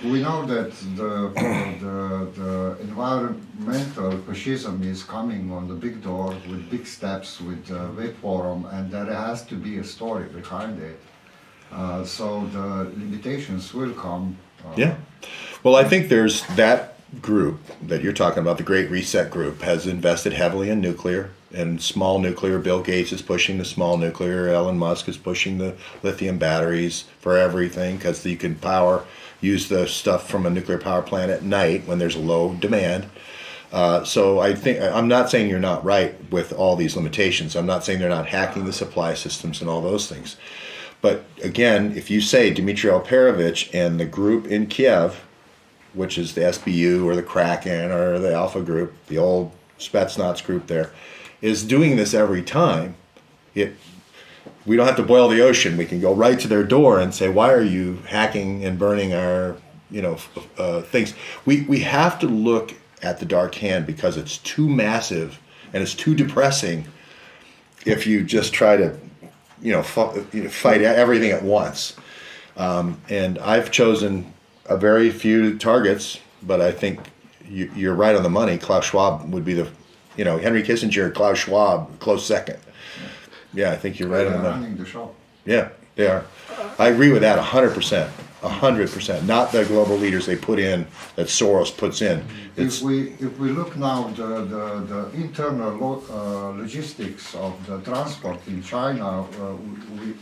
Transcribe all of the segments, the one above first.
We know that the environmental fascism is coming on the big door with big steps with the Webb Forum, and there has to be a story behind it. So the limitations will come. Yeah. Well, I think there's that group that you're talking about, the Great Reset group, has invested heavily in nuclear and small nuclear. Bill Gates is pushing the small nuclear. Elon Musk is pushing the lithium batteries for everything because you can use the stuff from a nuclear power plant at night when there's low demand. So I think, I'm not saying you're not right with all these limitations. I'm not saying they're not hacking the supply systems and all those things. But again, if you say Dmitry Alperovich and the group in Kiev, which is the SBU or the Kraken or the Alpha group, the old Spetsnaz group there, is doing this every time, we don't have to boil the ocean. We can go right to their door and say, why are you hacking and burning our things? We have to look at the dark hand because it's too massive and it's too depressing if you just try to fight everything at once. And I've chosen a very few targets, but I think you're right on the money. Klaus Schwab would be Henry Kissinger, Klaus Schwab, close second. Yeah, I think you're right on the money. Running the show. Yeah, they are. I agree with that 100%. 100%. Not the global leaders they put in, that Soros puts in. If we look now the internal logistics of the transport in China,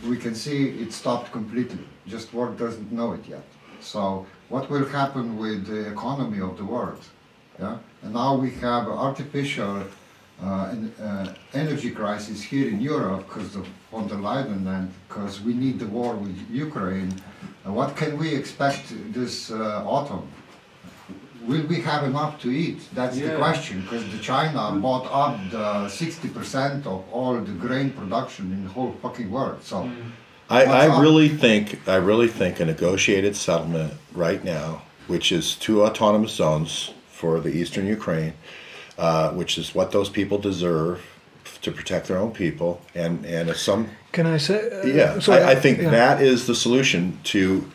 we can see it stopped completely. Just world doesn't know it yet. So what will happen with the economy of the world? Yeah, and now we have artificial energy crisis here in Europe because of von der Leyen and because we need the war with Ukraine. What can we expect this autumn? Will we have enough to eat? That's the question, because China bought up the 60% of all the grain production in the whole fucking world. So, I really think a negotiated settlement right now, which is 2 autonomous zones for the eastern Ukraine, which is what those people deserve to protect their own people, and if some. Can I say? I think that is the solution to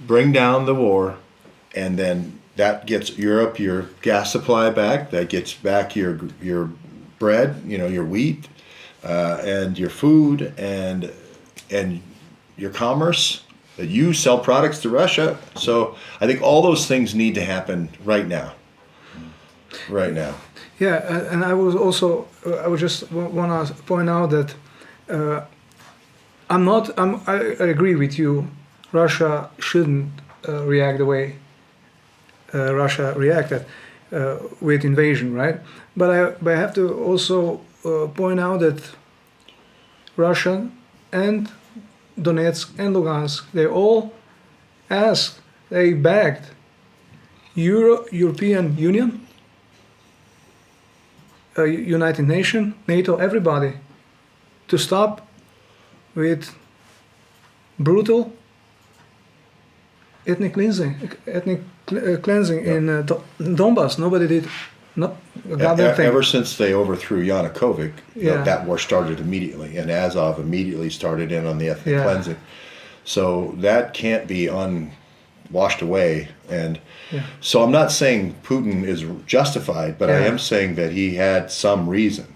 bring down the war, and then that gets Europe your gas supply back. That gets back your bread, your wheat, and your food, and your commerce. That you sell products to Russia. So I think all those things need to happen right now. Right now. Yeah, and I would just want to point out that I agree with you. Russia shouldn't react the way Russia reacted with invasion, right? But I have to also point out that Russia and Donetsk and Lugansk, they begged European Union, United Nations, NATO, everybody, to stop with brutal ethnic cleansing in Donbass. Nobody did a goddamn thing. Ever since they overthrew Yanukovych, that war started immediately, and Azov immediately started in on the ethnic cleansing. So that can't be washed away. And so I'm not saying Putin is justified, but I am saying that he had some reason.